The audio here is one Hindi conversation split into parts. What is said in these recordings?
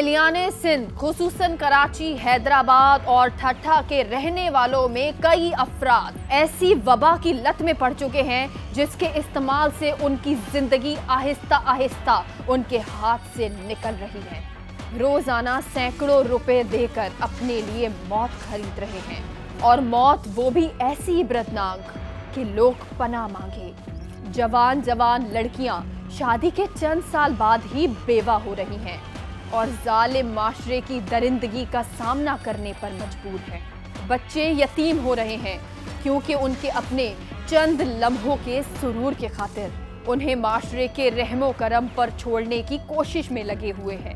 अहलियाने सिंध खुसूसन कराची, हैदराबाद और ठट्ठा के रहने वालों में कई अफराद ऐसी वबा की लत में पड़ चुके हैं जिसके इस्तेमाल से उनकी जिंदगी आहिस्ता आहिस्ता उनके हाथ से निकल रही है। रोजाना सैकड़ों रुपए देकर अपने लिए मौत खरीद रहे हैं, और मौत वो भी ऐसी इबरतनाक कि लोग पनाह मांगे। जवान जवान लड़कियां शादी के चंद साल बाद ही बेवा हो रही हैं और जालिम माशरे की दरिंदगी का सामना करने पर मजबूर हैं। बच्चे यतीम हो रहे हैं क्योंकि उनके अपने चंद लम्हों के सुरूर के खातिर उन्हें माशरे के रहमो करम पर छोड़ने की कोशिश में लगे हुए हैं।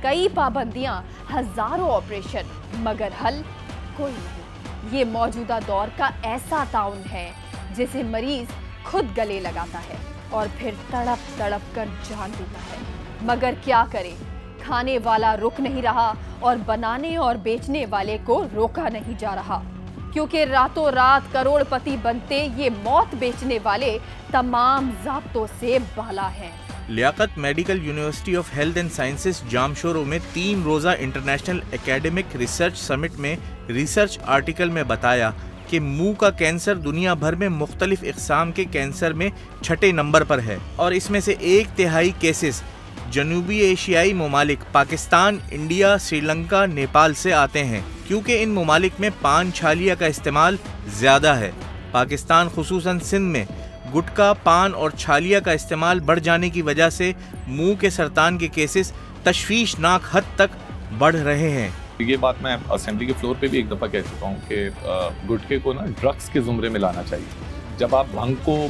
कई पाबंदियां, हजारों ऑपरेशन, मगर हल कोई नहीं। ये मौजूदा दौर का ऐसा ताउन है जिसे मरीज खुद गले लगाता है और फिर तड़प तड़प कर जान देता है। मगर क्या करे, खाने वाला रुक नहीं रहा और बनाने और बेचने वाले को रोका नहीं जा रहा, क्योंकि रातों रात करोड़पति बनते ये मौत बेचने वाले तमाम ज़ाब्तों से बाला हैं। Liaquat medical university of health and sciences Jamshoro में 3 रोज़ा इंटरनेशनल एकेडमिक रिसर्च समिट में रिसर्च आर्टिकल में बताया कि मुंह का कैंसर दुनिया भर में मुख्तलिफ इक़साम के कैंसर में 6ठे नंबर पर है, और इसमें से 1/3 केसेस जनूबी एशियाई ममालिक पाकिस्तान, इंडिया, श्रीलंका, नेपाल से आते हैं, क्योंकि इन ममालिक में पान छालिया का इस्तेमाल ज़्यादा है। पाकिस्तान खुसूसन सिंध में गुटखा, पान और छालिया का इस्तेमाल बढ़ जाने की वजह से मुंह के सरतान के केसेस तशवीशनाक हद तक बढ़ रहे हैं। ये बात मैं असेंबली के फ्लोर पे भी एक दफ़ा कह चुका हूँ कि गुटखे को ना ड्रग्स के ज़ुमरे में लाना चाहिए। जब आप भंग को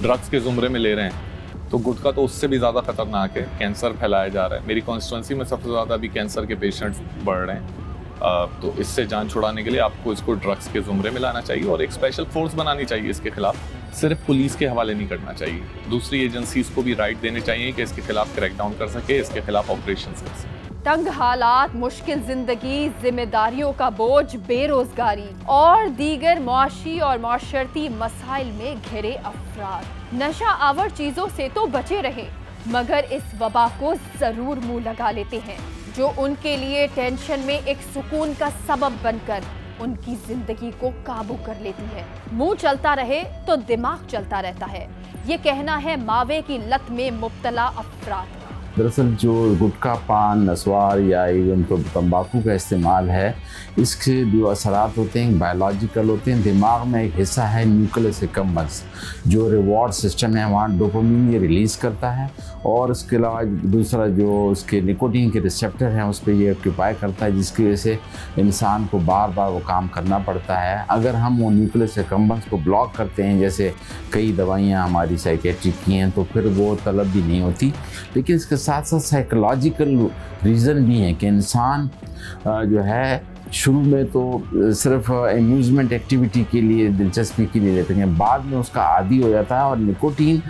ड्रग्स के ज़ुमरे में ले रहे हैं तो गुटखा तो उससे भी ज़्यादा खतरनाक है, कैंसर फैलाया जा रहा है। मेरी कॉन्स्टिट्यूंसी में सबसे ज़्यादा अभी कैंसर के पेशेंट्स बढ़ रहे हैं, तो इससे जान छुड़ाने के लिए आपको इसको ड्रग्स के ज़ुमरे में लाना चाहिए और एक स्पेशल फोर्स बनानी चाहिए इसके खिलाफ। सिर्फ पुलिस के हवाले नहीं करना चाहिए, दूसरी एजेंसीज़ को भी राइट देने चाहिए कि इसके खिलाफ क्रैकडाउन कर सके, इसके खिलाफ ऑपरेशन कर सके। तंग हालात, मुश्किल जिंदगी, जिम्मेदारियों का बोझ, बेरोजगारी और दीगर मुआशी और माशरती मसाइल में घिरे अफराद नशा आवर चीजों से तो बचे रहे, मगर इस वबा को जरूर मुंह लगा लेते हैं जो उनके लिए टेंशन में एक सुकून का सबब बनकर उनकी जिंदगी को काबू कर लेती है। मुंह चलता रहे तो दिमाग चलता रहता है, ये कहना है मावे की लत में मुब्तला अफराद। दरअसल जो गुटखा, पान, नस्वार या इवन तो तंबाकू का इस्तेमाल है, इसके जो असरात होते हैं बायोलॉजिकल होते हैं। दिमाग में एक हिस्सा है न्यूक्लियस एक्कम्बस, जो रिवॉर्ड सिस्टम है, वहाँ डोपामिन ये रिलीज़ करता है, और उसके अलावा दूसरा जो उसके निकोटीन के रिसेप्टर हैं उस पर ये ऑक्यूपाई करता है, जिसकी वजह से इंसान को बार बार वो काम करना पड़ता है। अगर हम वो न्यूक्लियस एक्कम्बस को ब्लॉक करते हैं, जैसे कई दवाइयाँ हमारी साइकेट्रिक की हैं, तो फिर वो तलब भी नहीं होती। लेकिन इसके साथ साथ साइकोलॉजिकल रीज़न भी है कि इंसान जो है शुरू में तो सिर्फ एम्यूज़मेंट एक्टिविटी के लिए, दिलचस्पी के लिए लेते हैं, बाद में उसका आदी हो जाता है, और निकोटीन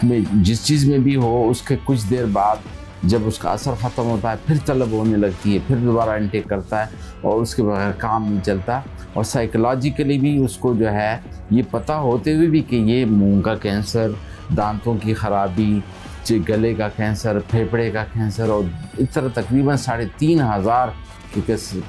में जिस चीज़ में भी हो उसके कुछ देर बाद जब उसका असर ख़त्म होता है फिर तलब होने लगती है, फिर दोबारा इनटेक करता है और उसके बगैर काम नहीं चलता। और साइकोलॉजिकली भी उसको जो है ये पता होते हुए भी कि ये मुंह का कैंसर, दांतों की ख़राबी, गले का कैंसर, फेफड़े का कैंसर, और इस तरह तकरीबन 3500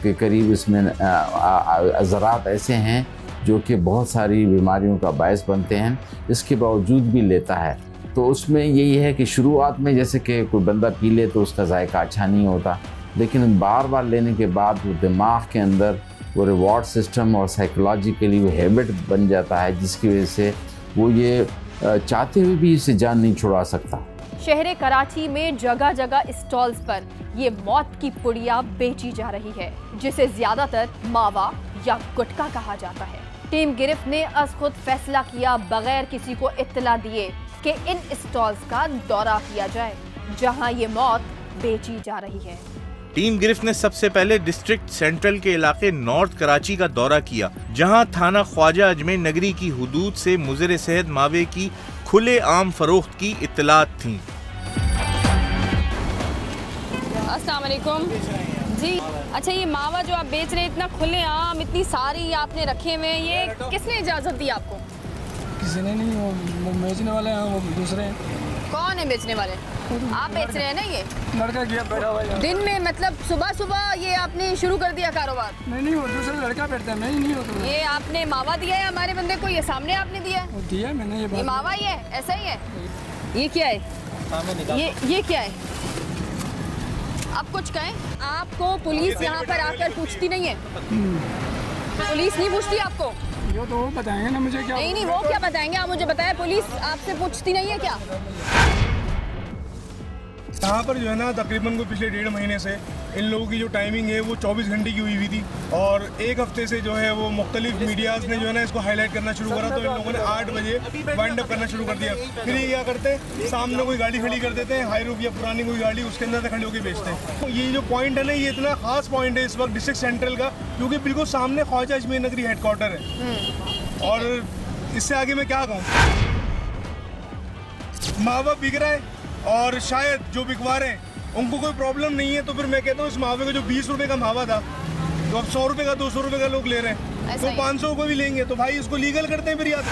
के करीब इसमें अज़रात ऐसे हैं जो कि बहुत सारी बीमारियों का बायस बनते हैं, इसके बावजूद भी लेता है। तो उसमें यही है कि शुरुआत में जैसे कि कोई बंदा पी ले तो उसका जायका अच्छा नहीं होता, लेकिन बार बार लेने के बाद वो दिमाग के अंदर वो रिवॉर्ड सिस्टम और साइकोलॉजिकली वो हैबिट बन जाता है, जिसकी वजह से वो ये चाहते हुए भी इसे जान नहीं छुड़ा सकता। शहर कराची में जगह जगह स्टॉल्स पर ये मौत की पुड़िया बेची जा रही है, जिसे ज्यादातर मावा या गुटखा कहा जाता है। टीम गिरफ्त ने अज खुद फैसला किया, बगैर किसी को इत्तला दिए, कि इन स्टॉल्स का दौरा किया जाए जहां ये मौत बेची जा रही है। टीम गिरफ्त ने सबसे पहले डिस्ट्रिक्ट सेंट्रल के इलाके नॉर्थ कराची का दौरा किया, जहां थाना ख्वाजा अजमेर नगरी की हुदूद से मुज़र सेहत मावे की खुले आम फरोख्त की इत्तलात थी। अस्सलाम वालेकुम जी। अच्छा, ये मावा जो आप बेच रहे हैं इतना खुले आम, इतनी सारी आपने रखे हुए हैं, ये किसने इजाज़त दी आपको? किसी ने नहीं, वो बेचने वाले हैं, वो दूसरे हैं। कौन है बेचने वाले? आप बेच रहे हैं ना? ये लड़का किया बैठा हुआ है। दिन में मतलब सुबह सुबह ये आपने शुरू कर दिया कारोबार? नहीं वो दूसरा लड़का बैठता है, मैं ही नहीं होता। ये आपने मावा दिया है हमारे बंदे को? ये सामने आपने दिया है? दिया मैंने। ये मावा ही है, ऐसा ही है? ये क्या है? ये क्या है? आप कुछ कहें? आपको पुलिस यहाँ पर आकर पूछती नहीं है? पुलिस नहीं पूछती आपको? ये तो वो बताएंगे ना मुझे क्या। नहीं वो क्या बताएंगे, आप मुझे बताएं। पुलिस आपसे पूछती नहीं है क्या? यहाँ पर जो है ना तकरीबन को पिछले 1.5 महीने से इन लोगों की जो टाइमिंग है वो 24 घंटे की हुई थी, और एक हफ्ते से जो है वो मुख्तलिफ मीडियाज़ ने जो है ना इसको हाईलाइट करना शुरू करा, तो इन लोगों ने 8 बजे वाइंड अप करना शुरू कर दिया। फिर ये क्या करते हैं, सामने कोई गाड़ी खड़ी कर देते हैं, हाई रूफ या पुरानी कोई गाड़ी, उसके अंदर खड़ी होकर बेचते हैं। तो ये जो पॉइंट है ना, ये इतना खास पॉइंट है इस वक्त डिस्ट्रिक्ट सेंट्रल का, क्योंकि बिल्कुल सामने ख्वाजा अजमेर नगरी हेडक्वार्टर है। और इससे आगे मैं क्या कहूँ, मावा बिक रहा है और शायद जो बिकवा रहे हैं उनको कोई प्रॉब्लम नहीं है, तो फिर मैं कहता हूँ इस मावे का जो 20 रुपए का मावा था, तो अब 100 रुपए का 200 रुपए का लोग ले रहे हैं, तो 500 को भी लेंगे, तो भाई इसको लीगल करते हैं फिर यार।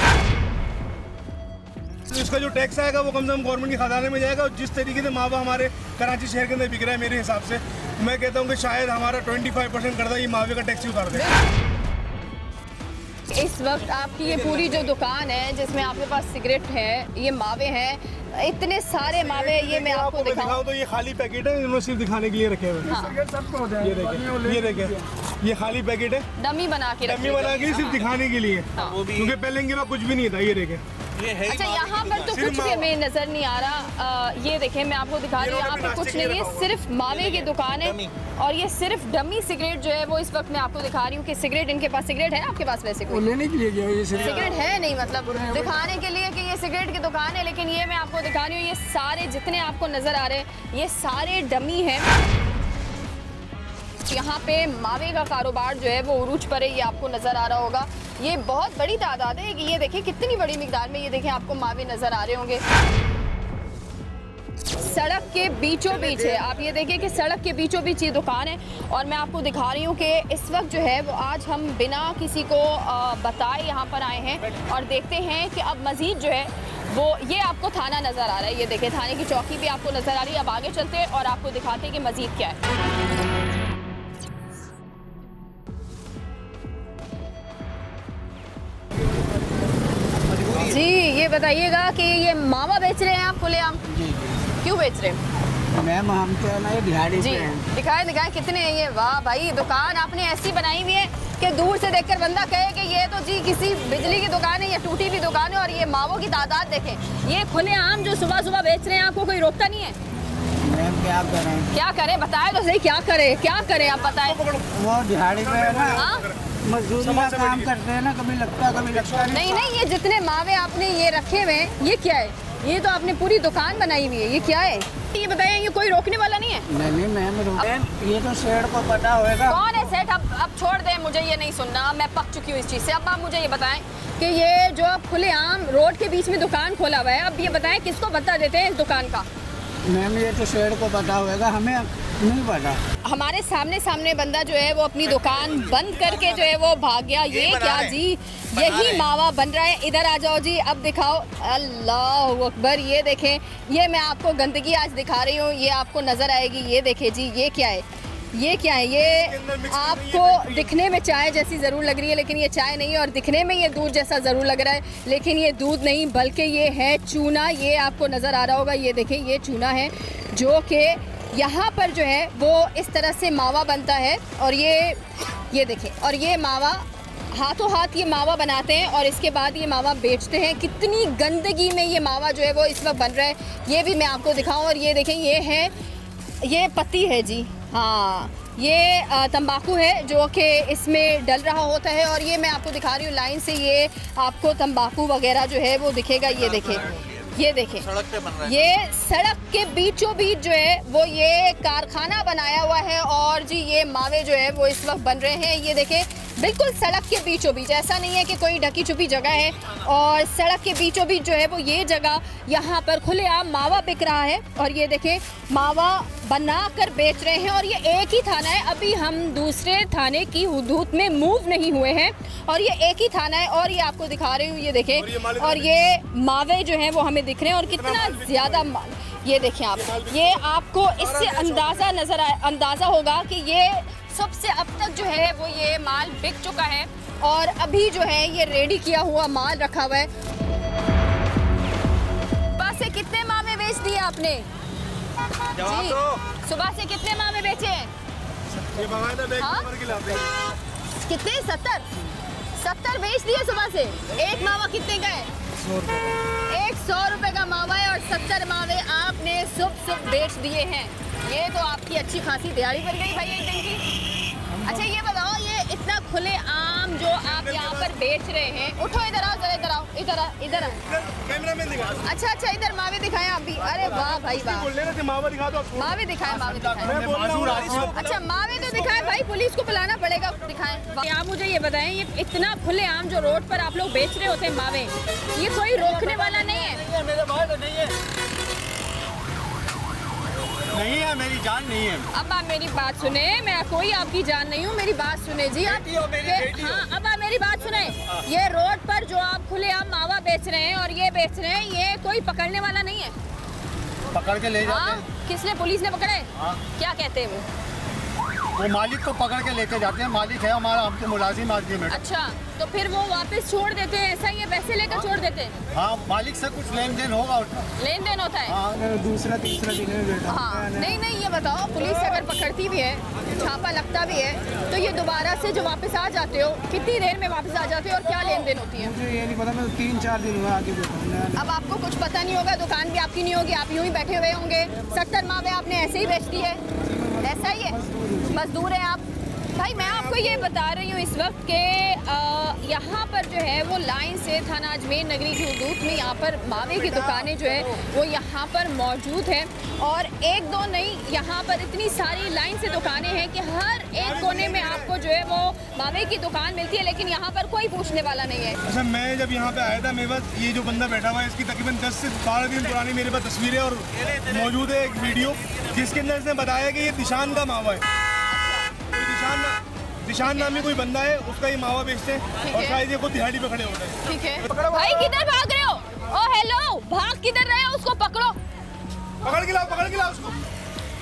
तो इसका जो टैक्स आएगा वो कम से कम गवर्नमेंट के खजाने में जाएगा। और जिस तरीके से मावा हमारे कराची शहर के अंदर बिक रहा है, मेरे हिसाब से मैं कहता हूँ कि शायद हमारा 25% कर्जा ये मावे का टैक्स ही उतार दे। इस वक्त आपकी ये पूरी जो दुकान है जिसमें आपके पास सिगरेट है, ये मावे हैं, इतने सारे मावे, ये मैं आपको दिखाऊं तो ये खाली पैकेट है, इन्होंने सिर्फ दिखाने के लिए रखे हुए हैं। हाँ। ये देखें ये खाली पैकेट है, डमी बना के सिर्फ दिखाने के लिए, क्योंकि पहले इनके पास कुछ भी नहीं था। ये देखें। अच्छा, यहाँ पर तो कुछ भी हमें नजर नहीं आ रहा। ये देखें, मैं आपको दिखा रही हूँ, यहाँ पे कुछ नहीं है, सिर्फ मावे की दुकान है। और ये सिर्फ डमी सिगरेट जो है वो इस वक्त मैं आपको दिखा रही हूँ कि सिगरेट इनके पास। सिगरेट है आपके पास वैसे कोई? लेने के लिए गया ये सिगरेट है नहीं, मतलब दिखाने के लिए कि ये सिगरेट की दुकान है। लेकिन ये मैं आपको दिखा रही हूँ, ये सारे जितने आपको नजर आ रहे हैं ये सारे डमी हैं। यहाँ पे मावे का कारोबार जो है वो उरूज पर है, ये आपको नजर आ रहा होगा। ये बहुत बड़ी तादाद है कि ये देखें कितनी बड़ी मिकदार में, ये देखें आपको मावे नजर आ रहे होंगे। सड़क के बीचों बीच है, आप ये देखिए कि सड़क के बीचों बीच ये दुकान है। और मैं आपको दिखा रही हूँ कि इस वक्त जो है वो आज हम बिना किसी को बताए यहाँ पर आए हैं और देखते हैं कि अब मज़ीद जो है वो, ये आपको थाना नज़र आ रहा है, ये देखें थाने की चौकी भी आपको नज़र आ रही है। अब आगे चलते हैं और आपको दिखाते हैं कि मज़ीद क्या है। जी ये बताइएगा कि ये मावा बेच रहे हैं आप खुलेआम? जी क्यों बेच रहे हैं? मैम हम तो ना ये दिहाड़ी जी दिखाएं कितने हैं ये? वाह भाई, दुकान आपने ऐसी बनाई हुई है कि दूर से देखकर बंदा कहे कि ये तो जी किसी बिजली की दुकान है या टूटी हुई दुकान है। और ये मावों की तादाद देखें, ये खुलेआम जो सुबह सुबह बेच रहे हैं, आपको कोई रोकता नहीं है? मैम क्या करें? क्या करें बताए तो सही, क्या करें आप बताएं। वो दिहाड़ी पे है ना, मजदूरी का काम करते हैं ना, कभी लगता नहीं। ये जितने मावे आपने ये रखे हुए हैं, ये क्या है? ये तो आपने पूरी दुकान बनाई हुई है, ये क्या है? ये बताइए, ये कोई रोकने वाला नहीं है? नहीं मैम, ये तो सेठ को पता होगा। कौन है सेठ? अब छोड़ दें, मुझे ये नहीं सुनना, मैं पक चुकी हूँ इस चीज़ से। अब आप मुझे ये बताएं कि ये जो आप खुलेआम रोड के बीच में दुकान खोला हुआ है, अब ये बताएं किसको पता देते हैं इस दुकान का? मैम ये तो सेठ को पता होगा, हमें नहीं पता। हमारे सामने बंदा जो है वो अपनी दुकान बंद करके जो है वो भाग गया। ये क्या जी, यही मावा बन रहा है। इधर आ जाओ जी, अब दिखाओ। अल्लाह अकबर, ये देखें, ये मैं आपको गंदगी आज दिखा रही हूँ, ये आपको नज़र आएगी। ये देखें जी, ये क्या है? ये आपको दिखने में चाय जैसी ज़रूर लग रही है, लेकिन ये चाय नहीं है। और दिखने में ये दूध जैसा ज़रूर लग रहा है, लेकिन ये दूध नहीं बल्कि ये है चूना। ये आपको नज़र आ रहा होगा, ये देखें, ये चूना है जो कि यहाँ पर जो है वो इस तरह से मावा बनता है। और ये देखें, और ये मावा हाथों हाथ ये मावा बनाते हैं और इसके बाद ये मावा बेचते हैं। कितनी गंदगी में ये मावा जो है वो इस वक्त बन रहा है, ये भी मैं आपको दिखाऊं। और ये देखें, ये पत्ती है जी, हाँ, ये तंबाकू है जो कि इसमें डल रहा होता है। और ये मैं आपको दिखा रही हूँ लाइन से, ये आपको तंबाकू वगैरह जो है वो दिखेगा। ये देखें, सड़क पे बन रहा है। ये सड़क के बीचों बीच जो है वो ये कारखाना बनाया हुआ है। और जी ये मावे जो है वो इस वक्त बन रहे हैं। ये देखें, बिल्कुल सड़क के बीचों बीच, ऐसा नहीं है कि कोई ढकी छुपी जगह है, और सड़क के बीचों बीच जो है वो ये जगह, यहाँ पर खुलेआम मावा बिक रहा है। और ये देखें, मावा बना कर बेच रहे हैं, और ये एक ही थाना है, अभी हम दूसरे थाने की हुदूद में मूव नहीं हुए हैं, और ये एक ही थाना है। और ये आपको दिखा रही हूँ, ये देखें, और ये मावे जो हैं वो हमें दिख रहे हैं, और कितना ज़्यादा, ये देखें आप, ये आपको इससे अंदाज़ा होगा कि ये सबसे अब तक जो है वो ये माल बिक चुका है, और अभी जो है ये रेडी किया हुआ माल रखा हुआ है। सुबह से कितने मावे बेच दिए आपने जी? सुबह से कितने मावे बेचे हैं? कितने? 70 बेच दिए सुबह से। एक मावा कितने का है? 100 रुपए का मावा है, और 70 मावे आपने सुबह बेच दिए हैं। ये तो आपकी अच्छी खासी दिहाड़ी बन गई भाई एक दिन की। अच्छा ये बताओ, ये इतना खुले आम जो आप यहाँ पर बेच रहे हैं, उठो इधर आओ, जरा इधर आओ, इधर कैमरामैन दिखा। अच्छा इधर मावे दिखाएं आप भी। अरे वाह भाई वाह, मावा दिखा दो। मावे दिखाएं। अच्छा मावे तो दिखाएं भाई, पुलिस को बुलाना पड़ेगा, दिखाएं। आप मुझे ये बताएं, ये इतना खुले आम जो रोड पर आप लोग बेच रहे होते हैं मावे, ये कोई रोकने वाला नहीं है? मेरे भाई तो नहीं है, मेरी जान नहीं है। अब आप मेरी बात सुने, मैं कोई आपकी जान नहीं हूँ, मेरी बात सुने जी आप। हाँ, अब आप मेरी बात सुने, ये रोड पर जो आप खुलेआम मावा बेच रहे हैं और ये बेच रहे हैं, ये कोई पकड़ने वाला नहीं है? पकड़ के ले जाते हैं। किसने? पुलिस ने पकड़े? हाँ। क्या कहते हैं वो मालिक को पकड़ के लेके जाते हैं, मालिक है हमारा, हमको मुलाजिम आदमी है। अच्छा, तो फिर वो वापस छोड़ देते हैं, ऐसा ही है? पैसे लेकर छोड़ देते हैं? हाँ, मालिक से कुछ लेन देन होगा, लेन देन होता है। हाँ, दूसरा तीसरा दिन में बेटा। हाँ, नहीं ये बताओ, पुलिस अगर पकड़ती भी है, छापा लगता भी है, तो ये दोबारा से जो वापस आ जाते हो, कितनी देर में वापस आ जाते हो, और क्या लेन देन होती है? मुझे ये नहीं पता, मैं 3-4 दिन हुआ आगे बताऊँ। अब आपको कुछ पता नहीं होगा, दुकान भी आपकी नहीं होगी, आप यूँ ही बैठे हुए होंगे। 70 मावे आपने ऐसे ही बेच दिए, ऐसा ही है? मजदूर हैं आप भाई। मैं आपको ये बता रही हूँ इस वक्त के यहाँ पर जो है वो लाइन से थाना अजमेर नगरी की हुदूद में यहाँ पर मावे की दुकानें जो है वो यहाँ पर मौजूद हैं, और एक दो नहीं, यहाँ पर इतनी सारी लाइन से दुकानें हैं कि हर एक कोने में आपको जो है वो मावे की दुकान मिलती है, लेकिन यहाँ पर कोई पूछने वाला नहीं है। अच्छा, मैं जब यहाँ पे आया था, मेरे पास ये जो बंदा बैठा हुआ है, इसकी तकरीबन 10 से 12 दिन पुरानी मेरे पास तस्वीरें और मौजूद है एक वीडियो, जिसके अंदर इसने बताया कि ये दिशान का मावा है। दिशान नामी कोई बंदा है, उसका ये मावा बेचते हैं, और शायद ये खुद दिहाड़ी पे खड़े होते हैं। ठीक है भाई, किधर भाग रहे हो? ओ हेलो, भाग किधर रहे हो? उसको पकड़ो, पकड़ के लाओ उसको।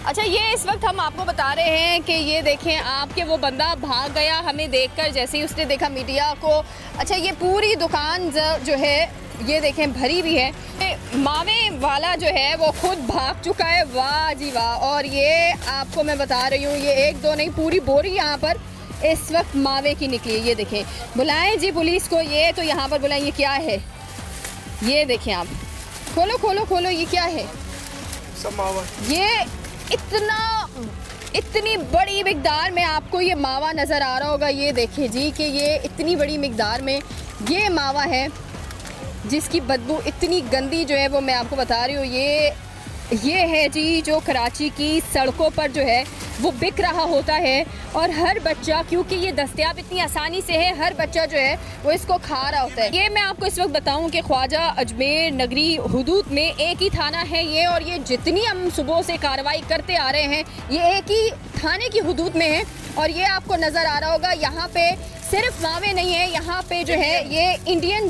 अच्छा, ये इस वक्त हम आपको बता रहे हैं कि ये देखें, आपके वो बंदा भाग गया हमें देखकर, जैसे ही उसने देखा मीडिया को। अच्छा, ये पूरी दुकान जो है ये देखें भरी भी है, मावे वाला जो है वो खुद भाग चुका है। वाह जी वाह। और ये आपको मैं बता रही हूँ, ये एक दो नहीं, पूरी बोरी यहाँ पर इस वक्त मावे की निकली है। ये देखें, बुलाएं जी पुलिस को, ये तो यहाँ पर बुलाएं। ये क्या है? ये देखें आप, खोलो, ये क्या है? सब मावा। ये इतनी बड़ी मिकदार में आपको ये मावा नज़र आ रहा होगा। ये देखें जी कि ये इतनी बड़ी मिकदार में ये मावा है, जिसकी बदबू इतनी गंदी जो है वो मैं आपको बता रही हूँ। ये है जी जो कराची की सड़कों पर जो है वो बिक रहा होता है, और हर बच्चा, क्योंकि ये दस्तयाब इतनी आसानी से है, हर बच्चा जो है वो इसको खा रहा होता है। ये मैं आपको इस वक्त बताऊं कि ख्वाजा अजमेर नगरी हुदूद में एक ही थाना है ये, और ये जितनी हम सुबह से कार्रवाई करते आ रहे हैं, ये एक ही थाने की हुदूद में है। और ये आपको नज़र आ रहा होगा, यहाँ पे सिर्फ मावे नहीं है, यहाँ पे जो है ये इंडियन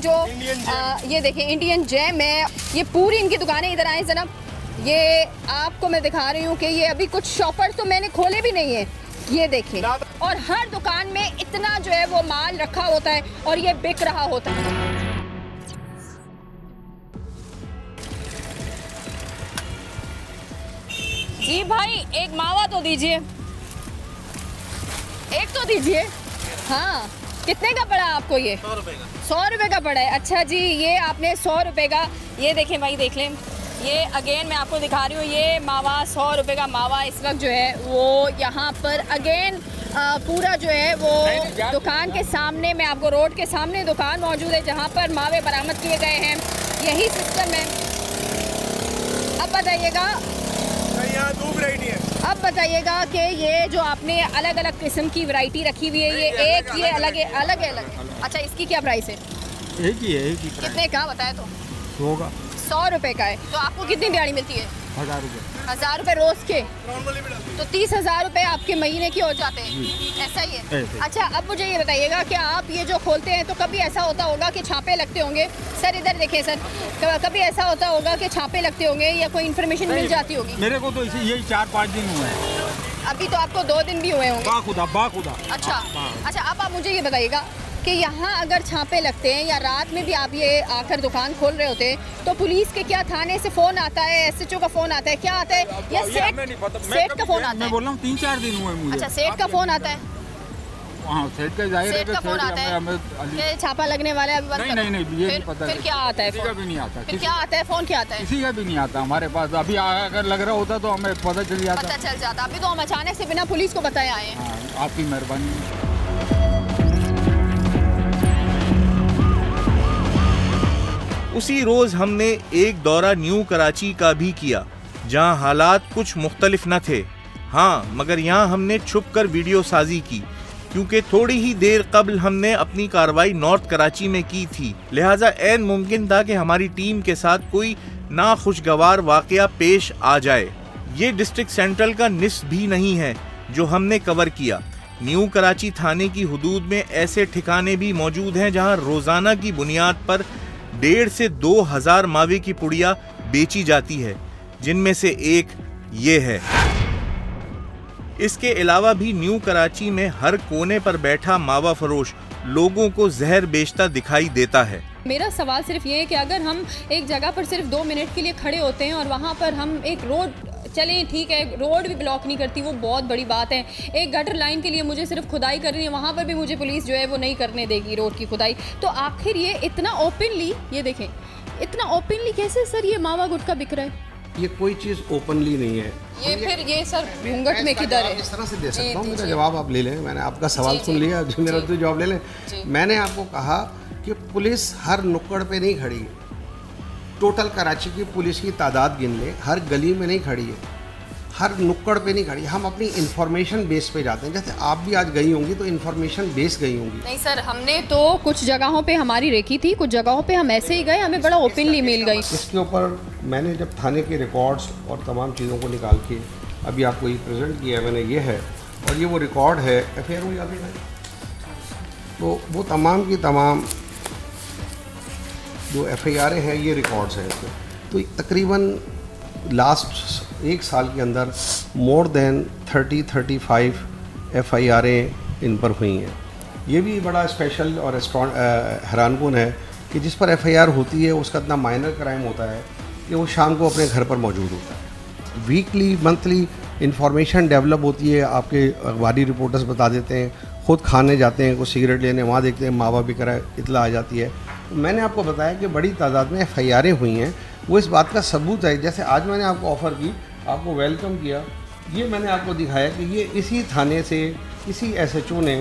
ये देखें इंडियन जैम है, ये पूरी इनकी दुकानें। इधर आए जनाब, ये आपको मैं दिखा रही हूँ कि ये अभी कुछ शॉपर्स तो मैंने खोले भी नहीं है, ये देखें। और हर दुकान में इतना जो है वो माल रखा होता है और ये बिक रहा होता है। जी भाई, एक मावा तो दीजिए, एक तो दीजिए। हाँ, कितने का पड़ा आपको ये? 100 रुपए का। 100 रुपए का पड़ा है। अच्छा जी, ये आपने 100 रुपए का, ये देखें भाई, देख लें, ये अगेन मैं आपको दिखा रही हूँ, ये मावा 100 रुपए का मावा इस वक्त जो है वो यहाँ पर अगेन पूरा जो है वो दुकान के सामने, मैं आपको रोड के सामने दुकान मौजूद है जहाँ पर मावे बरामद किए गए हैं। यही सिस्टम है। अब बताइएगा, यहाँ 2 वैरायटी है। अब बताइएगा कि ये जो आपने अलग अलग किस्म की वैरायटी रखी हुई है, ये अलग है। अच्छा, इसकी क्या प्राइस है? एक ही है, एक ही। कितने का बताया? तो 100 का। 100 रुपए का है। तो आपको कितनी दिहाड़ी मिलती है? 1000 रुपये। 1000 रुपए रोज के, तो 30,000 रुपए आपके महीने के हो जाते हैं। ऐसा ही है। अच्छा, अब मुझे ये बताइएगा कि आप ये जो खोलते हैं तो कभी ऐसा होता होगा कि छापे लगते होंगे? सर इधर देखें सर, कभी ऐसा होता होगा कि छापे लगते होंगे या कोई इन्फॉर्मेशन मिल जाती होगी? मेरे को तो इसी यही 4-5 दिन हुए हैं। अभी तो आपको 2 दिन भी हुए होंगे। बाखुदा। अच्छा, अब आप मुझे ये बताइएगा कि यहाँ अगर छापे लगते हैं या रात में भी आप ये आकर दुकान खोल रहे होते हैं तो पुलिस के क्या थाने से फोन आता है, SHO का फोन आता है, क्या आता है, या सेठ का फोन आता है? मैं बोल रहा हूँ 3-4 दिन हुए मुझे। अच्छा, सेठ का फोन आता है? हाँ, सेठ का जाहिर है। सेठ का फोन आता है, छापा लगने वाला है अभी? नहीं, ये नहीं पता। फिर क्या आता है? किसी का भी नहीं आता। फिर क्या आता है? फोन क्या आता है? किसी का भी नहीं आता हमारे पास। अभी अगर लग रहा होता तो हमें पता चल जाता। अभी तो हम अचानक से बिना पुलिस को बताए आए हैं। आपकी मेहरबानी। उसी रोज हमने एक दौरा न्यू कराची का भी किया, जहां हालात कुछ मुख्तलिफ न थे। हाँ, मगर यहाँ हमने छुपकर वीडियो साजी की, क्योंकि थोड़ी ही देर कबल हमने अपनी कार्रवाई नॉर्थ कराची में की थी, लिहाजा ऐन मुमकिन था कि हमारी टीम के साथ कोई नाखुशगवार वाकया पेश आ जाए। ये डिस्ट्रिक्ट सेंट्रल का निस्फ भी नहीं है जो हमने कवर किया। न्यू कराची थाने की हुदूद में ऐसे ठिकाने भी मौजूद हैं जहाँ रोजाना की बुनियाद पर 1,500 से 2,000 मावे की पुड़िया बेची जाती है, जिनमें से एक ये है। इसके अलावा भी न्यू कराची में हर कोने पर बैठा मावा फरोश लोगों को जहर बेचता दिखाई देता है। मेरा सवाल सिर्फ ये है कि अगर हम एक जगह पर सिर्फ 2 मिनट के लिए खड़े होते हैं और वहाँ पर हम एक रोड, चलें ठीक है, रोड भी ब्लॉक नहीं करती, वो बहुत बड़ी बात है। एक गटर लाइन के लिए मुझे सिर्फ खुदाई करनी है, वहाँ पर भी मुझे पुलिस जो है वो नहीं करने देगी रोड की खुदाई। तो आखिर ये इतना ओपनली, ये देखें, इतना ओपनली कैसे सर ये मावा गुटखा बिक रहा है? ये कोई चीज़ ओपनली नहीं है। ये फिर ये सर घूंघट में किधर है? इस तरह से दे सकता हूँ, मेरा जवाब आप ले लें। मैंने आपका सवाल सुन लिया, जो मेरा तो जवाब ले लें। मैंने आपको कहा कि पुलिस हर नुक्कड़ पे नहीं खड़ी है। टोटल कराची की पुलिस की तादाद गिन लें, हर गली में नहीं खड़ी है, हर नुक्कड़ पे नहीं खड़ी। हम अपनी इंफॉर्मेशन बेस पे जाते हैं, जैसे आप भी आज गई होंगी तो इंफॉर्मेशन बेस गई होंगी। नहीं सर, हमने तो कुछ जगहों पे हमारी रेकी थी, कुछ जगहों पे हम ऐसे ही गए, हमें बड़ा ओपनली मिल गई। इसके ऊपर मैंने जब थाने के रिकॉर्ड्स और तमाम चीज़ों को निकाल के अभी आपको ये प्रेजेंट किया है मैंने, ये है, और ये वो रिकॉर्ड है FIR हुई आगे है, तो वो तमाम की तमाम जो FIR हैं ये रिकॉर्ड्स हैं इसमें। तो तकरीबन लास्ट 1 साल के अंदर मोर देन 30-35 FIR इन पर हुई हैं। ये भी बड़ा स्पेशल और हैरानकुन है कि जिस पर FIR होती है उसका इतना माइनर क्राइम होता है कि वो शाम को अपने घर पर मौजूद होता है। वीकली मंथली इंफॉर्मेशन डेवलप होती है, आपके अखबारी रिपोर्टर्स बता देते हैं, ख़ुद खाने जाते हैं, कुछ सिगरेट लेने, वहाँ देखते हैं मावा बिक रहा है, इतला आ जाती है। मैंने आपको बताया कि बड़ी तादाद में FIR हुई हैं, वो इस बात का सबूत है। जैसे आज मैंने आपको ऑफ़र की, आपको वेलकम किया, ये मैंने आपको दिखाया कि ये इसी थाने से इसी SHO ने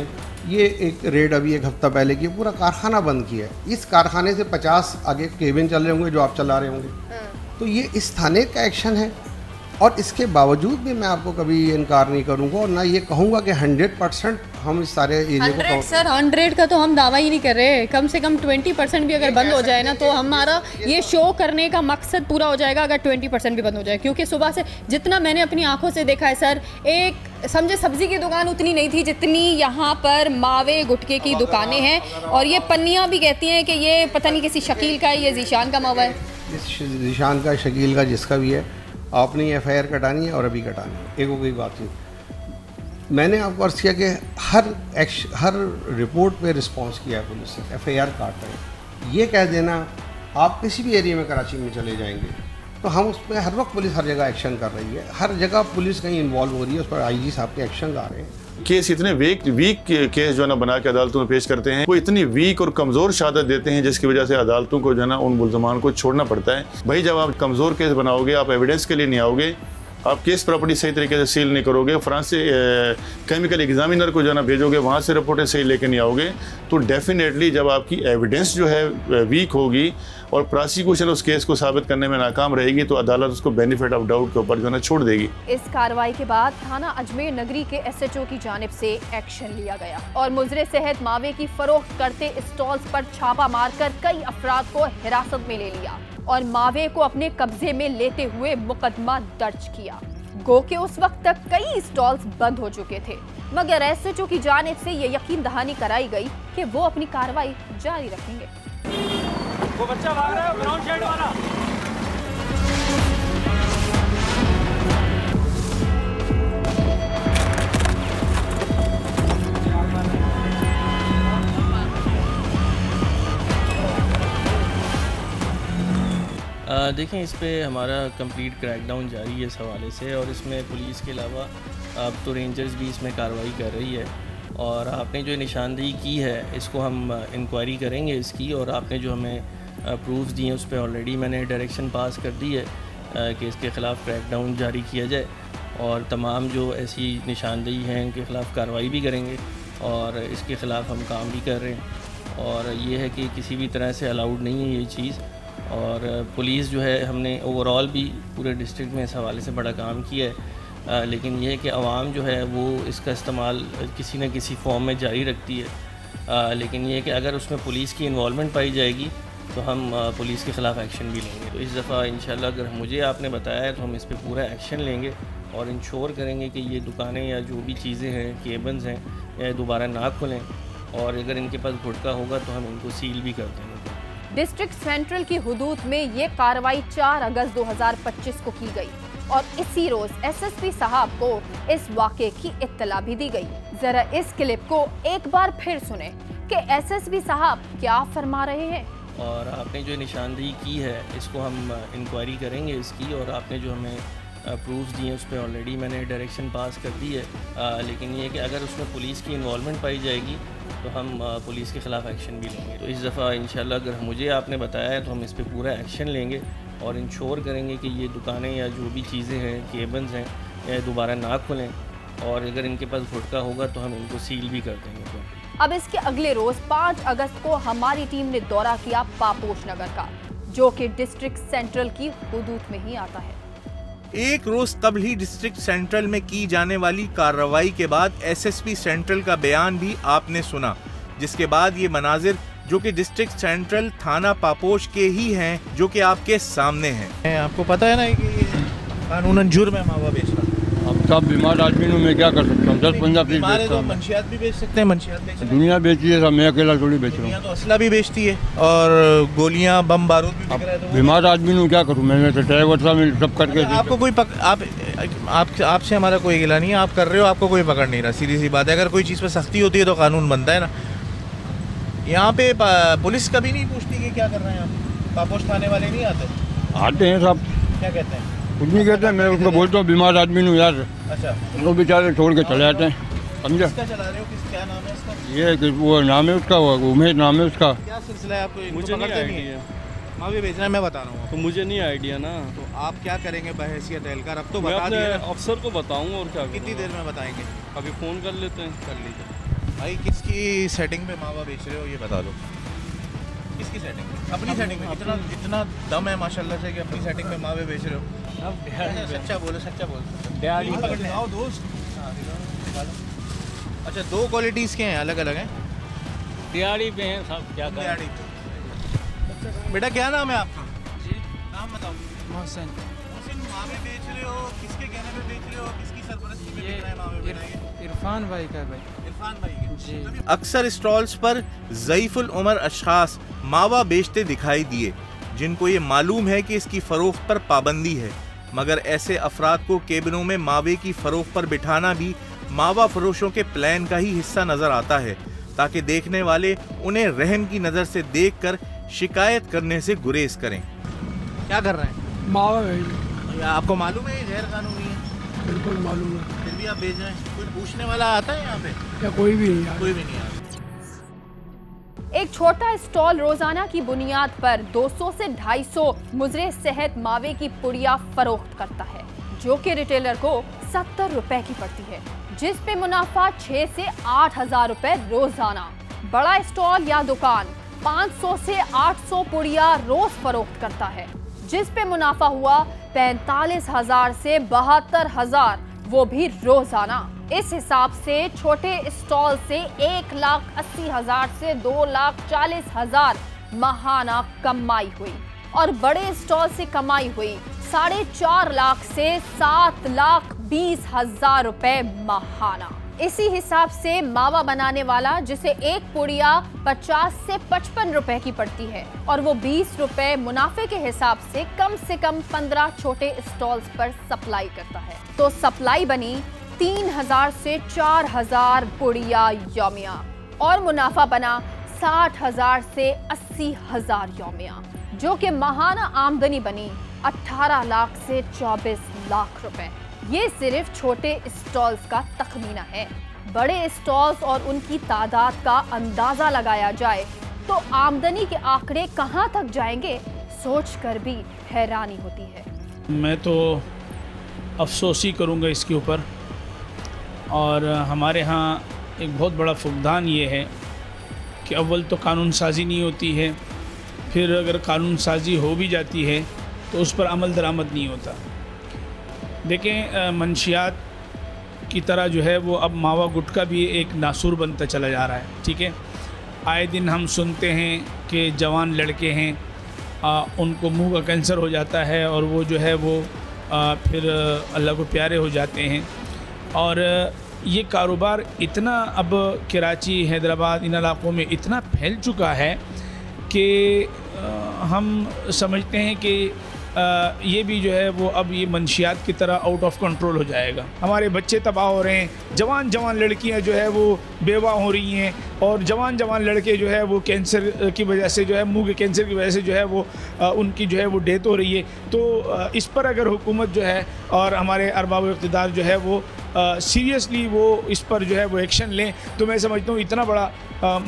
ये एक रेड अभी 1 हफ्ता पहले की पूरा कारखाना बंद किया है। इस कारखाने से 50 आगे केबिन चल रहे होंगे जो आप चला रहे होंगे, तो ये इस थाने का एक्शन है। और इसके बावजूद भी मैं आपको कभी इनकार नहीं करूंगा और ना ये कहूँगा कि 100% हम इस सारे एरिया को 100 सर 100 का तो हम दावा ही नहीं कर रहे। कम से कम 20% भी अगर बंद हो जाए ना तो हमारा ये शो करने का मकसद पूरा हो जाएगा, अगर 20% भी बंद हो जाए। क्योंकि सुबह से जितना मैंने अपनी आंखों से देखा है सर, एक समझे सब्जी की दुकान उतनी नहीं थी जितनी यहाँ पर मावे गुटके की दुकानें हैं। और ये पन्नियाँ भी कहती हैं कि ये पता नहीं किसी शकील का है, ये जीशान का मावा है। जीशान का, शकील का, जिसका भी है, आपने FIR कटानी है और अभी कटानी है, एक हो गई बात नहीं। मैंने आपको अर्ज़ किया कि हर रिपोर्ट पे रिस्पांस किया है पुलिस ने, FIR काट रहे हैं। ये कह देना आप किसी भी एरिया में कराची में चले जाएंगे तो हम उस पर हर वक्त पुलिस हर जगह एक्शन कर रही है, हर जगह पुलिस कहीं इन्वॉल्व हो रही है, उस पर IG साहब के एक्शन आ रहे हैं। केस इतने वीक केस जो है ना बना के अदालतों में पेश करते हैं, वो इतनी वीक और कमज़ोर शहादत देते हैं जिसकी वजह से अदालतों को जो है ना उन मुल्ज़मान को छोड़ना पड़ता है। भाई जब आप कमज़ोर केस बनाओगे, आप एविडेंस के लिए नहीं आओगे आप केस प्रॉपर्टी सही तरीके से सील नहीं करोगे, फ्रांस से केमिकल एग्जामिनर को जो है ना भेजोगे, वहाँ से रिपोर्टें सही लेके नहीं आओगे, तो डेफिनेटली जब आपकी एविडेंस जो है वीक होगी और प्रोसिक्यूशन उस केस को साबित करने में नाकाम रहेगी, तो अदालत उसको बेनिफिट ऑफ डाउट के ऊपर जो है ना छोड़ देगी। इस कार्रवाई के बाद थाना अजमेर नगरी के SHO की जानिब से एक्शन लिया गया और मुजरे सेहत मावे की फरोख्त करते स्टॉल्स पर छापा मारकर कई अफराद को हिरासत में ले लिया और मावे को अपने कब्जे में लेते हुए मुकदमा दर्ज किया। गो के उस वक्त तक कई स्टॉल्स बंद हो चुके थे, मगर SHO की जानिब से ये यकीन दहानी कराई गई कि वो अपनी कार्रवाई जारी रखेंगे। वो बच्चा भाग रहा है, ब्राउन शर्ट वाला। देखें, इस पे हमारा कंप्लीट क्रैकडाउन जारी है इस हवाले से, और इसमें पुलिस के अलावा अब तो रेंजर्स भी इसमें कार्रवाई कर रही है। और आपने जो निशानदेही की है इसको हम इंक्वायरी करेंगे इसकी, और आपने जो हमें प्रूफ्स दिए उस पर ऑलरेडी मैंने डायरेक्शन पास कर दी है कि इसके ख़िलाफ़ क्रैकडाउन जारी किया जाए, और तमाम जो ऐसी निशानदेही हैं उनके ख़िलाफ़ कार्रवाई भी करेंगे, और इसके ख़िलाफ़ हम काम भी कर रहे हैं। और ये है कि किसी भी तरह से अलाउड नहीं है ये चीज़, और पुलिस जो है हमने ओवरऑल भी पूरे डिस्ट्रिक्ट में इस हवाले से बड़ा काम किया है, लेकिन यह है कि आवाम जो है वो इसका इस्तेमाल किसी न किसी फॉर्म में जारी रखती है, लेकिन ये है कि अगर उसमें पुलिस की इन्वॉल्वमेंट पाई जाएगी तो हम पुलिस के ख़िलाफ़ एक्शन भी लेंगे। तो इस दफ़ा इंशाल्लाह अगर मुझे आपने बताया है तो हम इस पर पूरा एक्शन लेंगे और इंश्योर करेंगे कि ये दुकानें या जो भी चीज़ें हैं, केबल्स हैं, या दोबारा ना खुलें, और अगर इनके पास गुटखा होगा तो हम इनको सील भी कर देंगे। डिस्ट्रिक्ट सेंट्रल की हुदूद में ये कार्रवाई 4 अगस्त 2025 को की गई और इसी रोज SSP साहब को इस वाक़े की इत्तला भी दी गई। जरा इस क्लिप को एक बार फिर सुने कि SSP साहब क्या फरमा रहे हैं। और आपने जो निशानदेही की है इसको हम इंक्वायरी करेंगे इसकी, और आपने जो हमें प्रूफ्स दिए उस पर ऑलरेडी मैंने डायरेक्शन पास कर दी है, लेकिन ये है कि अगर उसमें पुलिस की इन्वॉल्वमेंट पाई जाएगी तो हम पुलिस के ख़िलाफ़ एक्शन भी लेंगे। तो इस दफ़ा इंशाल्लाह अगर मुझे आपने बताया है तो हम इस पर पूरा एक्शन लेंगे और इंश्योर करेंगे कि ये दुकानें या जो भी चीज़ें हैं, केबल्स हैं, या दोबारा ना खुलें, और अगर इनके पास गुटखा होगा तो हम इनको सील भी कर देंगे। तो अब इसके अगले रोज 5 अगस्त को हमारी टीम ने दौरा किया पापोश नगर का, जो कि डिस्ट्रिक्ट सेंट्रल की हुदूद में ही आता है। एक रोज कबल ही डिस्ट्रिक्ट सेंट्रल में की जाने वाली कार्रवाई के बाद SSP सेंट्रल का बयान भी आपने सुना, जिसके बाद ये मनाजिर जो कि डिस्ट्रिक्ट सेंट्रल थाना पापोश के ही हैं, जो कि आपके सामने हैं। आपको पता है ना कि कानूनन जुर्म है मावा बेचना। अब सब बीमार आदमी हूँ, मैं क्या कर सकता हूँ? 10-15 पीस बेचता हूँ। मंशियात भी बेच सकते हैं, मंशियात बेच सकते हैं। दुनिया बेची है, सब मैं अकेला थोड़ी बेच रहा हूँ। तो असला भी बेचती है और गोलियां, बम बारूद भी बिक रहा है। तो बीमार आदमी हूँ, क्या करूँ? मैंने तो ड्राइवर था, मैं सब करके आपको कोई आपसे हमारा कोई गिला नहीं है, आप कर रहे हो, आपको कोई पकड़ नहीं रहा। सीधी सी बात है, अगर कोई चीज़ पर सख्ती होती है तो कानून बनता है ना। यहाँ पे पुलिस कभी नहीं पूछती कि क्या कर रहे हैं आप? पापोश थाने वाले नहीं आते? आते हैं सब। क्या कहते हैं? कुछ नहीं कहते हैं, मैं उसको बोलता हूँ बीमार आदमी हूँ यार। अच्छा, वो बेचारे छोड़ के चले जाते हैं, समझा? किसका चला रहे हो? क्या नाम है इसका? ये कि वो नाम है उसका, वो उमेश नाम है उसका। क्या सिलसिला है आपको? मुझे नहीं आइडिया। मावे बेचना है, मैं बता रहा हूँ। तो मुझे नहीं आइडिया ना। तो आप क्या करेंगे बहैसियत एहलकार? अब तो मैं बता अपने दिया। अफसर को बताऊँ और क्या? कितनी देर में बताएंगे? अभी फ़ोन कर लेते हैं। कर लीजिए भाई। किसकी सेटिंग पे मावा बेच रहे हो ये बता दो। किसकी सेटिंग में? अपनी सेटिंग में। इतना दम है माशाल्लाह से कि अपनी सेटिंग में मावे बेच रहे हो। सच्चा बोलो, सच्चा बोलो। आओ दोस्त। अच्छा, 2 क्वालिटीज़ के हैं, अलग अलग हैं। दिहाड़ी पे हैं सब। क्या दिहाड़ी पे। बेटा क्या नाम है आपका? जी नाम बताओ। मोहसिन। मोहसिन, मावे बेच रहे हो, किसके कहने पे बेच रहे हो? किसकी सरपरस्ती में बेच रहे हैं मावे? बताइए। इरफान भाई का भाई। इरफान भाई के जी। अक्सर स्टॉल्स पर ज़ईफुल उमर अशखास मावा बेचते दिखाई दिए, जिनको ये मालूम है कि इसकी फ़रोख्त पर पाबंदी है, मगर ऐसे अफराद को केबिनों में मावे की फ़रोख्त पर बिठाना भी मावा फरोशों के प्लान का ही हिस्सा नज़र आता है, ताकि देखने वाले उन्हें रहम की नज़र से देखकर शिकायत करने से गुरेज करें। क्या कर रहे हैं? मावा बेच। आपको मालूम है ये गैर कानूनी है? बिल्कुल मालूम है। फिर भी आप बेच रहे हैं? कोई पूछने वाला आता है यहाँ पे? या कोई भी नहीं? कोई भी नहीं आता। एक छोटा स्टॉल रोजाना की बुनियाद पर 200 से 250 मुजरे सेहत मावे की पुड़िया फरोख्त करता है, जो कि रिटेलर को 70 रुपए की पड़ती है, जिस पे मुनाफा 6 से 8 हजार रुपए रोजाना। बड़ा स्टॉल या दुकान 500 से 800 पुड़िया रोज फरोख्त करता है, जिस पे मुनाफा हुआ 45,000 से 72,000, वो भी रोजाना। इस हिसाब से छोटे स्टॉल से 1,80,000 से 2,40,000 माहाना कमाई हुई और बड़े स्टॉल से कमाई हुई 4.5 लाख से 7,20,000 रुपए माहाना। इसी हिसाब से मावा बनाने वाला, जिसे एक पुड़िया 50 से 55 रुपए की पड़ती है और वो 20 रुपए मुनाफे के हिसाब से कम 15 छोटे स्टॉल्स पर सप्लाई करता है, तो सप्लाई बनी 3,000 से 4,000 पुड़िया यौमिया और मुनाफा बना 60,000 से 80,000 यौमिया, जो कि माहाना आमदनी बनी 18 लाख से 24 लाख रुपए। ये सिर्फ छोटे स्टॉल्स का तखमीना है। बड़े स्टॉल्स और उनकी तादाद का अंदाजा लगाया जाए तो आमदनी के आंकड़े कहां तक जाएंगे, सोचकर भी हैरानी होती है। मैं तो अफसोस ही करूंगा इसके ऊपर, और हमारे यहाँ एक बहुत बड़ा फुकदान ये है कि अव्वल तो कानून साजी नहीं होती है, फिर अगर कानून साजी हो भी जाती है तो उस पर अमल दरामद नहीं होता। देखें, मंशियात की तरह जो है वो अब मावा गुटखा भी एक नासूर बनता चला जा रहा है। ठीक है, आए दिन हम सुनते हैं कि जवान लड़के हैं, उनको मुंह का कैंसर हो जाता है और वो जो है वो फिर अल्लाह को प्यारे हो जाते हैं। और ये कारोबार इतना अब कराची, हैदराबाद, इन इलाक़ों में इतना फैल चुका है कि हम समझते हैं कि ये भी जो है वो अब ये मंशियात की तरह आउट ऑफ कंट्रोल हो जाएगा। हमारे बच्चे तबाह हो रहे हैं, जवान जवान लड़कियां जो है वो बेवा हो रही हैं, और जवान जवान लड़के जो है वो कैंसर की वजह से जो है, मुंह के कैंसर की वजह से जो है वो उनकी जो है वो डेथ हो रही है। तो इस पर अगर हुकूमत जो है और हमारे अरबाब इक़्तिदार जो है वो सीरियसली वो इस पर जो है वो एक्शन लें, तो मैं समझता हूँ इतना बड़ा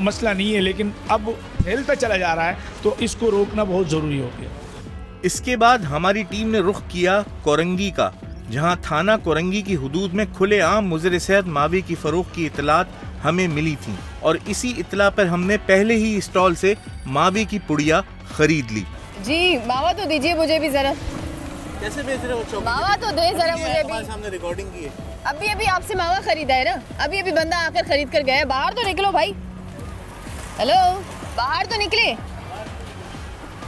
मसला नहीं है, लेकिन अब फैलता चला जा रहा है तो इसको रोकना बहुत ज़रूरी हो गया। इसके बाद हमारी टीम ने रुख किया कोरंगी का, जहां थाना कोरंगी की हुदूद में खुलेआम मुज़र सेहत मावे की फरोख्त की इतलात हमें मिली थी, और इसी इतला पर हमने पहले ही स्टॉल से मावे की पुड़िया खरीद ली। जी मावा तो दीजिए मुझे भी जरा। कैसे बेच रहे हो? मावा तो दे जरा मुझे भी। सामने रिकॉर्डिंग की है। अभी आपसे मावा खरीदा है ना, अभी बंदा आकर खरीद कर गया। बाहर तो निकलो भाई। हेलो, बाहर तो निकले,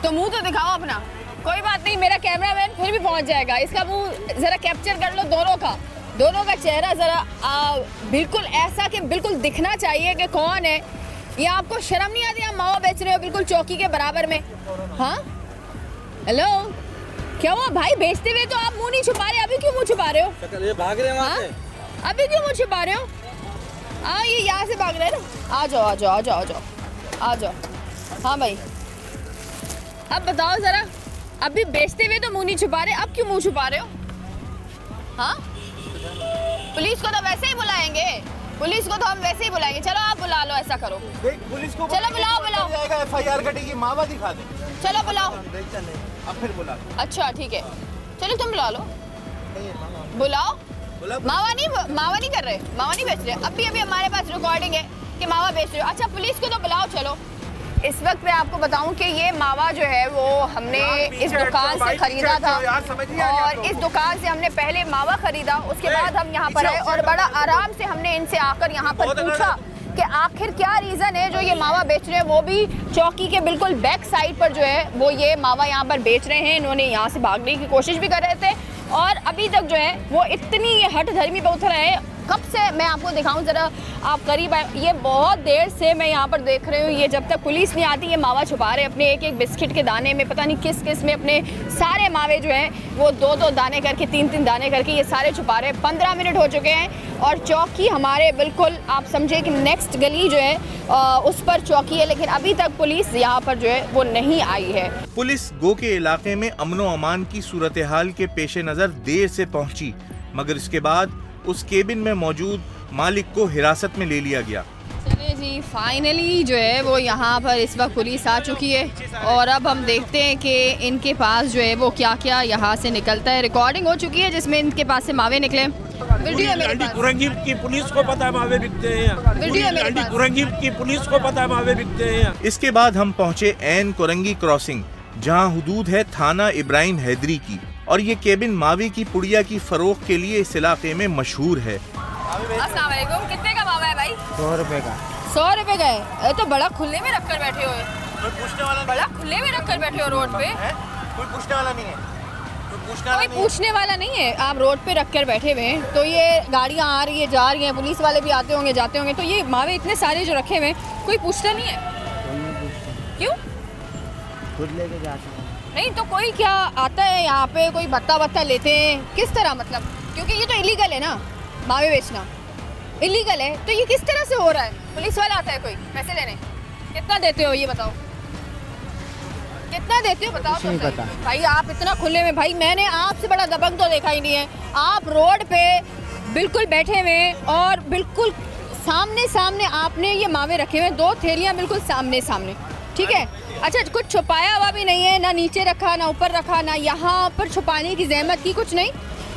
तो मुंह तो दिखाओ अपना। कोई बात नहीं, मेरा कैमरामैन फिर भी पहुंच जाएगा। इसका मुंह जरा कैप्चर कर लो, दोनों का चेहरा जरा बिल्कुल ऐसा कि बिल्कुल दिखना चाहिए कि कौन है। ये आपको शर्म नहीं आती? आप मावा बेच रहे हो बिल्कुल चौकी के बराबर में। हाँ, हेलो, क्या हुआ भाई? बेचते हुए तो आप मुंह नहीं छुपा रहे, अभी क्यों मुंह छुपा रहे हो? भाग रहे हैं वहाँ से। अभी क्यों मुंह छुपा रहे हो? ये यहाँ से भाग रहे हैं ना। आ जाओ। हाँ भाई, अब बताओ जरा, अभी बेचते हुए तो मुंह नहीं छुपा रहे, अब क्यों मुंह छुपा रहे हो? हाँ, पुलिस को तो वैसे ही बुलाएंगे, चलो आप बुला लो, ऐसा करो। पुलिस को चलो बुलाओ। FIR कटेगी, मावा दिखा दे। चलो बुलाओ। अब फिर बुला। अच्छा ठीक है, चलो तुम बुला लो। बुलाओ। मावा नहीं कर रहे, मावा नहीं बेच रहे। अभी हमारे पास रिकॉर्डिंग है कि मावा बेच रहे हो। अच्छा, पुलिस को तो बुलाओ। चलो, इस वक्त मैं आपको बताऊं कि ये मावा जो है वो हमने इस दुकान से खरीदा था, और इस दुकान से हमने पहले मावा खरीदा, उसके बाद हम यहाँ पर आए और बड़ा आराम से हमने इनसे आकर यहाँ पर पूछा कि आखिर क्या रीज़न है जो ये मावा बेच रहे हैं, वो भी चौकी के बिल्कुल बैक साइड पर जो है वो ये मावा यहाँ पर बेच रहे हैं। इन्होंने यहाँ से भागने की कोशिश भी कर रहे थे, और अभी तक जो है वो इतनी हट धर्मी पे उतर रहे हैं। कब से मैं आपको दिखाऊं जरा, आप करीब आए। ये बहुत देर से मैं यहाँ पर देख रही हूँ, ये जब तक पुलिस नहीं आती ये मावा छुपा रहे अपने एक बिस्किट के दाने में, पता नहीं किस में अपने सारे मावे जो हैं वो 2-2 दाने करके, 3-3 दाने करके ये सारे छुपा रहे। 15 मिनट हो चुके हैं और चौकी हमारे बिल्कुल आप समझे कि नेक्स्ट गली जो है उस पर चौकी है, लेकिन अभी तक पुलिस यहाँ पर जो है वो नहीं आई है। पुलिस गो के इलाके में अमनो अमान की सूरत हाल के पेश नज़र देर से पहुँची, मगर इसके बाद उस केबिन में मौजूद मालिक को हिरासत में ले लिया गया। चलिए जी फाइनली जो है वो यहाँ पर इस वक्त पुलिस आ चुकी है और अब हम देखते हैं कि इनके पास जो है वो क्या क्या यहाँ से निकलता है। रिकॉर्डिंग हो चुकी है जिसमें इनके पास से मावे निकले। वीडियो मेरे पास। कुरंगी की पुलिस को पता है मावे बिकते हैं। वीडियो मेरे पास। कुरंगी की पुलिस को पता है मावे बिकते हैं। इसके बाद हम पहुँचे एन कुरंगी क्रॉसिंग, जहाँ हुदूद है थाना इब्राहिम हैदरी की, और ये केबिन मावे की पुड़िया की फरोख्त के लिए इस इलाके में मशहूर है। अस्सलाम वालेकुम, कितने का मावा है भाई? 100 रुपए का। 100 रुपए का है? ये तो बड़ा खुले में रख कर बैठे हो। कोई पूछने वाला? बड़ा खुले में रख कर बैठे हो रोड पे। कोई पूछने वाला नहीं है। कोई पूछने वाला नहीं है, आप रोड पे रख कर बैठे हुए हैं। तो ये गाड़ियाँ आ रही है जा रही हैं, पुलिस वाले भी आते होंगे जाते होंगे, तो ये मावे इतने सारे जो रखे हुए कोई पूछता नहीं है? क्यों? खुद लेके जाते हैं। नहीं तो कोई क्या आता है यहाँ पे, कोई भत्ता लेते हैं, किस तरह मतलब? क्योंकि ये तो इलीगल है ना, मावे बेचना इलीगल है, तो ये किस तरह से हो रहा है? पुलिस वाला आता है कोई पैसे लेने? कितना देते हो ये बताओ, कितना देते हो बताओ? नहीं पता भाई आप इतना खुले में, भाई मैंने आपसे बड़ा दबंग तो देखा ही नहीं है। आप रोड पे बिल्कुल बैठे हुए और बिल्कुल सामने सामने आपने ये मावे रखे हुए, 2 थैलियाँ बिल्कुल सामने सामने, ठीक है? अच्छा, कुछ छुपाया हुआ भी नहीं है, ना नीचे रखा ना ऊपर रखा, ना यहाँ पर छुपाने की जहमत की, कुछ नहीं।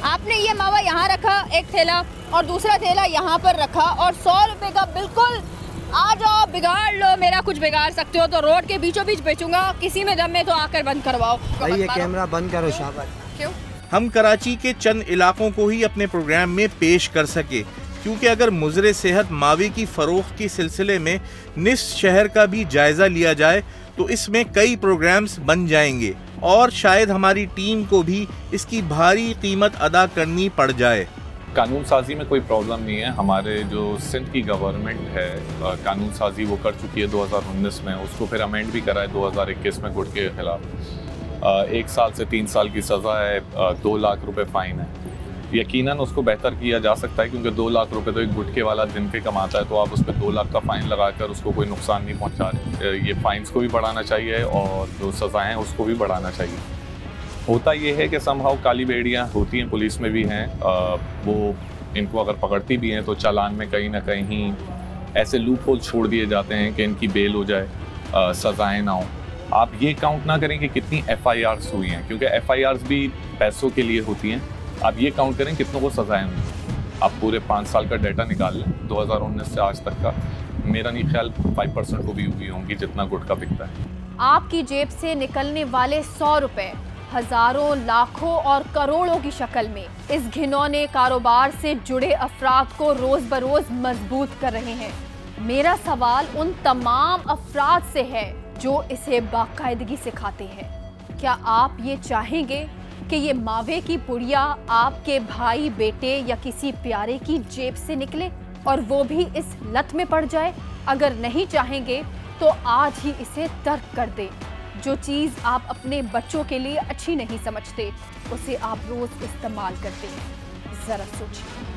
आपने ये मावा यहाँ रखा एक थैला और दूसरा थैला यहाँ पर रखा और 100 रुपए का बिल्कुल, आ जाओ बिगाड़ लो, मेरा कुछ बिगाड़ सकते हो तो रोड के बीचों बीच बेचूंगा, किसी में दम में तो आकर बंद करवाओ। भाई ये कैमरा बंद करो शाबाश। क्यों? हम कराची के चंद इलाकों को ही अपने प्रोग्राम में पेश कर सके, क्योंकि अगर मुजरे सेहत मावे की फरोख्त के सिलसिले में निस शहर का भी जायजा लिया जाए तो इसमें कई प्रोग्राम्स बन जाएंगे और शायद हमारी टीम को भी इसकी भारी कीमत अदा करनी पड़ जाए। कानून साजी में कोई प्रॉब्लम नहीं है। हमारे जो सिंध की गवर्नमेंट है, कानून साजी वो कर चुकी है 2019 में, उसको फिर अमेंड भी करा है 2021 में गुट के खिलाफ। 1 साल से 3 साल की सज़ा है, 2 लाख रुपए फ़ाइन है। यकीनन उसको बेहतर किया जा सकता है, क्योंकि 2 लाख रुपए तो एक गुटके वाला दिन के कमाता है, तो आप उस पर 2 लाख का फ़ाइन लगाकर उसको कोई नुकसान नहीं पहुंचा रहे। ये फ़ाइन्स को भी बढ़ाना चाहिए और जो सज़ाएँ हैं उसको भी बढ़ाना चाहिए। होता ये है कि समहाउ काली बेड़ियाँ होती हैं, पुलिस में भी हैं, वो इनको अगर पकड़ती भी हैं तो चालान में कहीं ना कहीं ऐसे लूप होल छोड़ दिए जाते हैं कि इनकी बेल हो जाए, सज़ाएँ ना हो। आप ये काउंट ना करें कि कितनी FIRs हुई हैं, क्योंकि FIRs भी पैसों के लिए होती हैं। आप ये काउंट करें कितनों को सजाएं हुई। आप पूरे 5 साल का डाटा निकाल लें 2019 से आज तक का, मेरा नहीं ख्याल 5% को भी हुई होंगी जितना गुटखा बिकता है। आपकी जेब से निकलने वाले 100 रुपए हजारों, लाखों और करोड़ों की शक्ल में इस घिनौने कारोबार से जुड़े अफराद को रोज बरोज मजबूत कर रहे हैं। मेरा सवाल उन तमाम अफराद से है जो इसे बाकायदगी से खाते हैं। क्या आप ये चाहेंगे कि ये मावे की पुड़िया आपके भाई, बेटे या किसी प्यारे की जेब से निकले और वो भी इस लत में पड़ जाए? अगर नहीं चाहेंगे तो आज ही इसे तर्क कर दें। जो चीज़ आप अपने बच्चों के लिए अच्छी नहीं समझते उसे आप रोज इस्तेमाल करते हैं। जरा सोचिए।